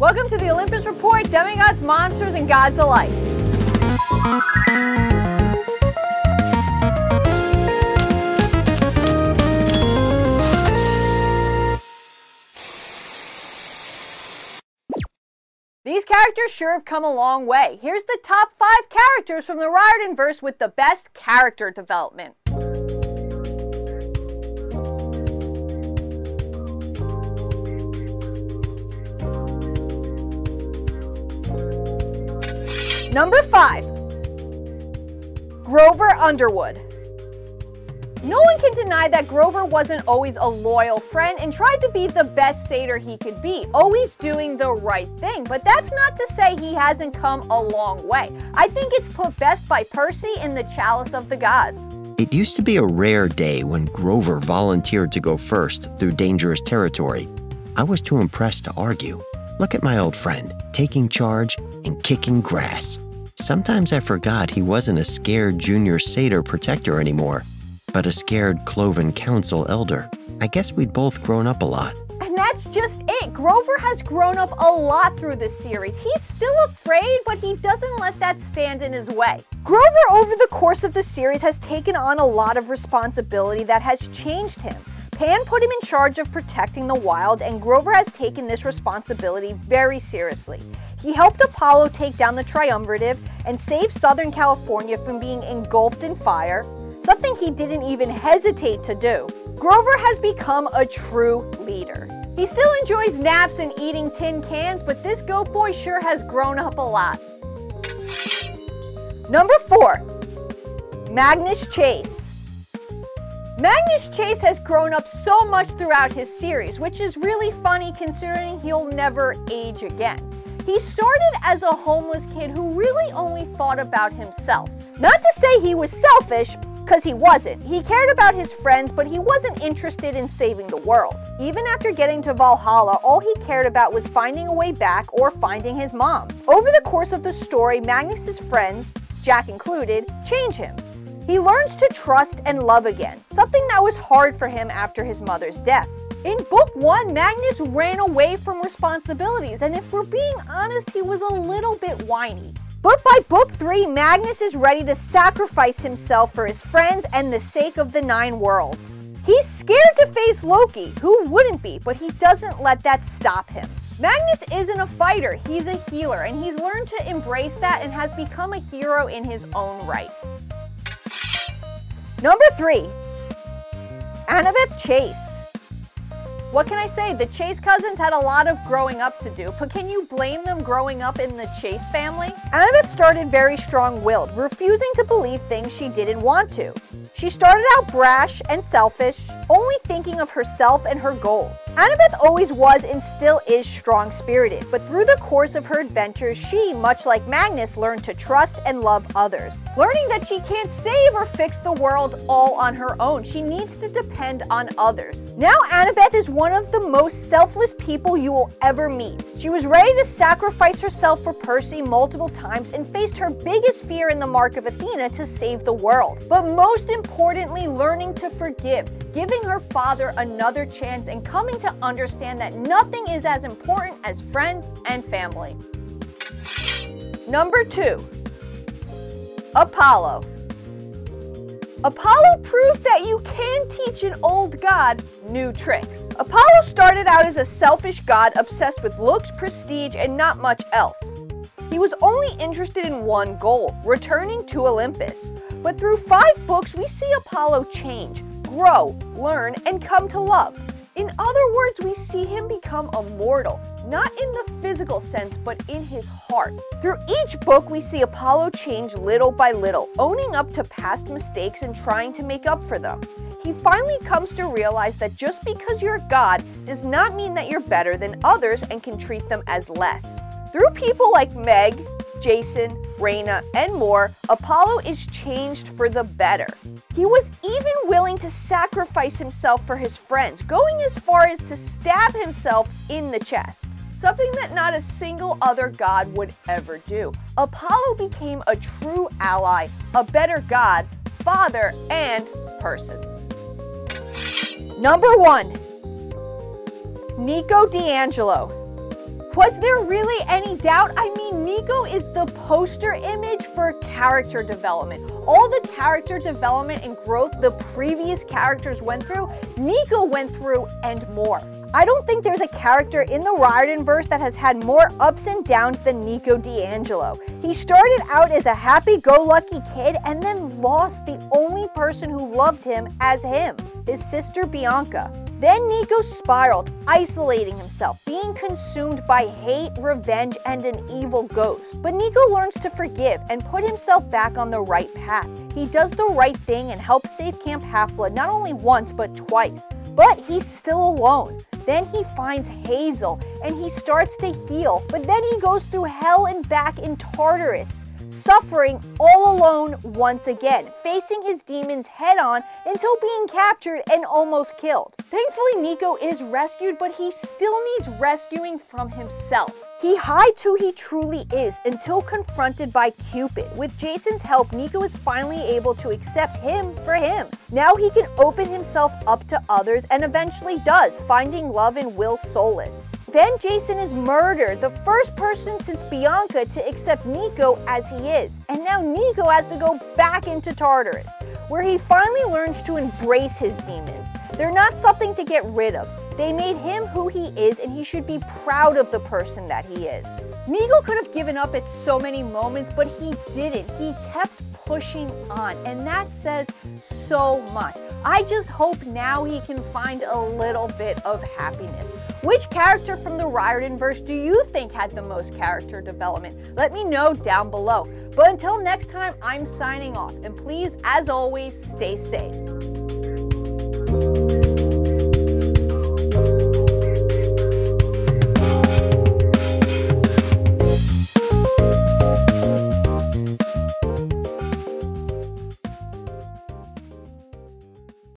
Welcome to the Olympus Report, demigods, monsters, and gods alike. These characters sure have come a long way. Here's the top 5 characters from the RiordanVerse with the best character development. Number 5, Grover Underwood. No one can deny that Grover wasn't always a loyal friend and tried to be the best satyr he could be, always doing the right thing. But that's not to say he hasn't come a long way. I think it's put best by Percy in the Chalice of the Gods. It used to be a rare day when Grover volunteered to go first through dangerous territory. I was too impressed to argue. Look at my old friend, taking charge and kicking grass. Sometimes I forgot he wasn't a scared junior satyr protector anymore, but a scared Cloven Council elder. I guess we'd both grown up a lot. And that's just it. Grover has grown up a lot through this series. He's still afraid, but he doesn't let that stand in his way. Grover, over the course of the series, has taken on a lot of responsibility that has changed him. Pan put him in charge of protecting the wild, and Grover has taken this responsibility very seriously. He helped Apollo take down the Triumvirative and save Southern California from being engulfed in fire, something he didn't even hesitate to do. Grover has become a true leader. He still enjoys naps and eating tin cans, but this goat boy sure has grown up a lot. Number 4, Magnus Chase. Magnus Chase has grown up so much throughout his series, which is really funny considering he'll never age again. He started as a homeless kid who really only thought about himself. Not to say he was selfish, because he wasn't. He cared about his friends, but he wasn't interested in saving the world. Even after getting to Valhalla, all he cared about was finding a way back or finding his mom. Over the course of the story, Magnus's friends, Jack included, change him. He learns to trust and love again, something that was hard for him after his mother's death. In book 1, Magnus ran away from responsibilities, and if we're being honest, he was a little bit whiny. But by book 3, Magnus is ready to sacrifice himself for his friends and the sake of the 9 worlds. He's scared to face Loki, who wouldn't be, but he doesn't let that stop him. Magnus isn't a fighter, he's a healer, and he's learned to embrace that and has become a hero in his own right. Number 3, Annabeth Chase. What can I say? The Chase cousins had a lot of growing up to do, but can you blame them growing up in the Chase family? Annabeth started very strong-willed, refusing to believe things she didn't want to. She started out brash and selfish, only thinking of herself and her goals. Annabeth always was and still is strong-spirited, but through the course of her adventures, she, much like Magnus, learned to trust and love others. Learning that she can't save or fix the world all on her own, she needs to depend on others. Now Annabeth is one of the most selfless people you will ever meet. She was ready to sacrifice herself for Percy multiple times and faced her biggest fear in the Mark of Athena to save the world. But most importantly, learning to forgive, giving her father another chance, and coming to understand that nothing is as important as friends and family. Number 2, Apollo. Apollo proved that you can teach an old god new tricks. Apollo started out as a selfish god obsessed with looks, prestige, and not much else. He was only interested in one goal, returning to Olympus. But through 5 books, we see Apollo change, grow, learn, and come to love. In other words, we see him become immortal, not in the physical sense, but in his heart. Through each book, we see Apollo change little by little, owning up to past mistakes and trying to make up for them. He finally comes to realize that just because you're a god does not mean that you're better than others and can treat them as less. Through people like Meg, Jason, Raina, and more, Apollo is changed for the better. He was even willing to sacrifice himself for his friends, going as far as to stab himself in the chest. Something that not a single other god would ever do. Apollo became a true ally, a better god, father, and person. Number 1, Nico DAngelo. Was there really any doubt? I mean, Nico is the poster image for character development. All the character development and growth the previous characters went through, Nico went through and more. I don't think there's a character in the RiordanVerse that has had more ups and downs than Nico DAngelo. He started out as a happy-go-lucky kid and then lost the only person who loved him as him, his sister Bianca. Then Nico spiraled, isolating himself, being consumed by hate, revenge, and an evil ghost. But Nico learns to forgive and put himself back on the right path. He does the right thing and helps save Camp Half-Blood not only once but twice. But he's still alone. Then he finds Hazel and he starts to heal, but then he goes through hell and back in Tartarus, suffering all alone once again, facing his demons head-on until being captured and almost killed. Thankfully, Nico is rescued, but he still needs rescuing from himself. He hides who he truly is until confronted by Cupid. With Jason's help, Nico is finally able to accept him for him. Now he can open himself up to others and eventually does, finding love in Will's solace. Then Jason is murdered, the first person since Bianca to accept Nico as he is. And now Nico has to go back into Tartarus, where he finally learns to embrace his demons. They're not something to get rid of. They made him who he is, and he should be proud of the person that he is. Nico could have given up at so many moments, but he didn't. He kept pushing on, and that says so much. I just hope now he can find a little bit of happiness. Which character from the RiordanVerse do you think had the most character development? Let me know down below. But until next time, I'm signing off, and please, as always, stay safe.